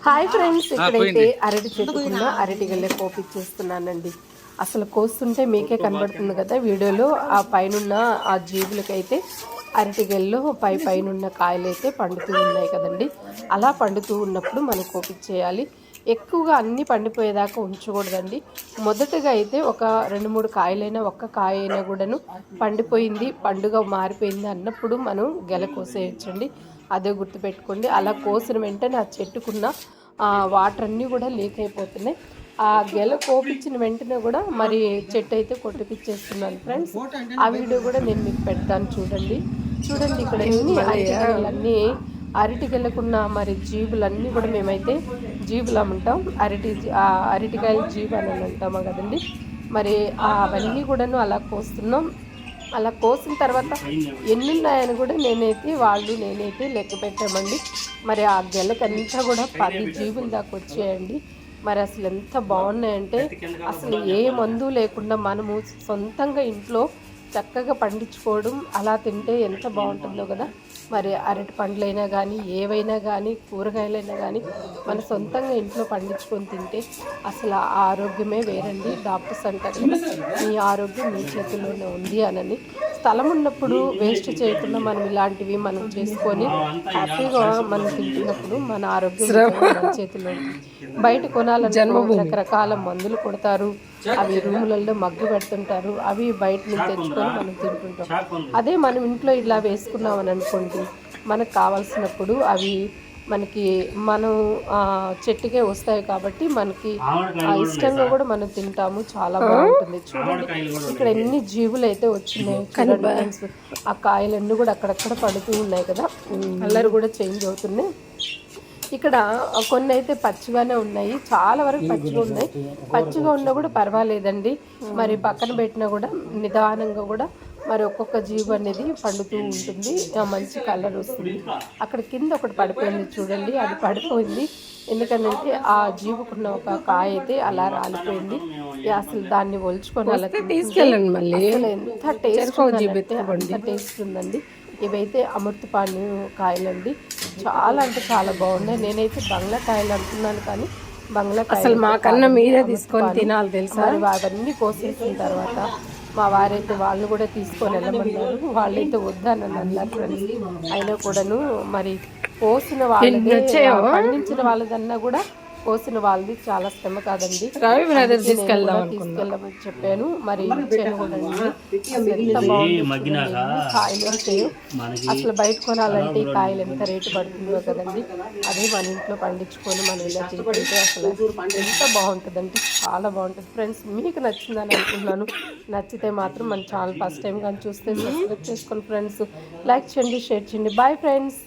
Hi friends, ఇక్కడైతే అరటి చెట్టుకున్న అరటి గెల్లె కోపిచ్చేస్తున్నానండి. అసలు కోస్తుంటే మీకే కనబడుతుంది కదా వీడియోలో. ఆ పైనున్న ఆ జీబులకైతే అరటి గెల్లో పైనున్న కాయలు అయితే పండుతూ ఉన్నాయి కదండి. అలా పండుతూ ఉన్నప్పుడు మనం కోపిచ్చేయాలి. ఎక్కువగా అన్నీ పండిపోయేదాకా ఉంచకూడదండి. మొదటగా అయితే ఒక 2-3 కాయలైనా, ఒక్క కాయ అయినా కూడాను పండిపోయింది, పండుగ మారిపోయింది అన్నప్పుడు మనం గెల కోసేయచ్చండి. అదే గుర్తుపెట్టుకోండి. అలా కోసిన వెంటనే ఆ చెట్టుకున్న వాటర్ అన్నీ కూడా లీక్ అయిపోతున్నాయి. ఆ గెల కోపించిన వెంటనే కూడా మరి చెట్టు అయితే కొట్టిపిచ్చేస్తున్నాను ఫ్రెండ్స్. ఆ వీడియో కూడా నేను మీకు పెడతాను, చూడండి. ఇక్కడ ఎన్ని అరటిగెలన్నీ, అరటిగెలకున్న మరి జీబులన్నీ కూడా మేమైతే జీబులు అమ్ముంటాం. అరటికాయలు జీబు అని అంటామా కదండి. మరి అవన్నీ కూడాను అలా కోస్తున్నాం. అలా కోసిన తర్వాత ఎన్నున్నాయని కూడా నేనైతే లెక్క పెట్టామండి. మరి ఆ గెలకంతా కూడా 10 జీబుల దాకా వచ్చాయండి. మరి అసలు ఎంత బాగున్నాయంటే, అసలు ఏ మందు లేకుండా మనము సొంతంగా ఇంట్లో చక్కగా పండించుకోవడం, అలా తింటే ఎంత బాగుంటుందో కదా. మరి అరటి పండ్లైనా కానీ, ఏవైనా కానీ, కూరగాయలైనా కానీ మన సొంతంగా ఇంట్లో పండించుకొని తింటే అసలు ఆ ఆరోగ్యమే వేరండి. డాక్టర్స్ అంటారు కదా, మీ ఆరోగ్యం మీ చేతుల్లోనే ఉంది అనని. స్థలం ఉన్నప్పుడు వేస్ట్ చేయకుండా మనం ఇలాంటివి మనం చేసుకొని హ్యాపీగా మనం తింటున్నప్పుడు మన ఆరోగ్యం మన చేతుల్లో ఉంది. బయట కొనాలంటే రకరకాల మందులు కొడతారు, అవి రూములలో మగ్గు పెడుతుంటారు, అవి బయట నుంచి తెచ్చుకొని మనం తింటుంటాం. అదే మనం ఇంట్లో ఇలా వేసుకున్నామని అనుకోండి, మనకు కావాల్సినప్పుడు అవి మనం చెట్టుకే వస్తాయి కాబట్టి మనకి ఇష్టంగా కూడా మనం తింటాము. చాలా బాగుంటుంది. చూడండి ఇక్కడ ఎన్ని జీవులు అయితే వచ్చినాయి ఫ్రెండ్స్. ఆ కాయలన్నీ కూడా అక్కడక్కడ పడుతూ ఉన్నాయి కదా, కలర్ కూడా చేంజ్ అవుతున్నాయి. ఇక్కడ కొన్ని అయితే పచ్చిగానే ఉన్నాయి, చాలా వరకు పచ్చిగా ఉన్నాయి. పచ్చిగా ఉన్నా కూడా పర్వాలేదండి, మరి పక్కన పెట్టినా కూడా నిదానంగా కూడా మరి ఒక్కొక్క జీవు అనేది పండుతూ ఉంటుంది, మంచి కలర్ వస్తుంది. అక్కడ కింద ఒకటి పడిపోయింది చూడండి, అది పడిపోయింది ఎందుకంటే ఆ జీవుకున్న ఒక కాయ అయితే అలా రాలిపోయింది. అసలు దాన్ని ఒలుచుకొని అలా తీసుకెళ్ళండి మళ్ళీ. ఎంత టేస్ట్ ఉందండి. ఇవైతే అమృతపాణి కాయలండి, చాలా అంటే చాలా బాగున్నాయి. నేనైతే బంగ్లాకాయలు అంటున్నాను కానీ బంగ్లాకాయ అసలు మాకన్నా మీరే తీసుకొని తినాలి తెలుసా. అవన్నీ కోసేసిన తర్వాత మా వారైతే వాళ్ళు కూడా తీసుకొని వెళ్ళమన్నారు. వాళ్ళైతే వద్దని అన్నారు ఫ్రెండ్స్. అయినా కూడాను మరి కోసిన వాళ్ళది, పండించిన వాళ్ళదన్నా కూడా కోసిన వాళ్ళది చాలా శ్రమ కాదండి. తీసుకెళ్ళమని చెప్పాను. మరి కాయలు వచ్చాయి. అసలు బయట కొనాలంటే ఈ కాయలు ఎంత రేటు పడుతుందో కదండి. అదే మన ఇంట్లో పండించుకొని మనం ఇలా చేసుకుంటే అసలు ఎంత బాగుంటుందంటే చాలా బాగుంటుంది ఫ్రెండ్స్. మీకు నచ్చిందని అనుకుంటున్నాను. నచ్చితే మాత్రం మన ఛానల్ ఫస్ట్ టైం కానీ చూస్తే సబ్స్క్రైబ్ చేసుకోండి ఫ్రెండ్స్. లైక్ చేయండి, షేర్ చేయండి. Bye friends.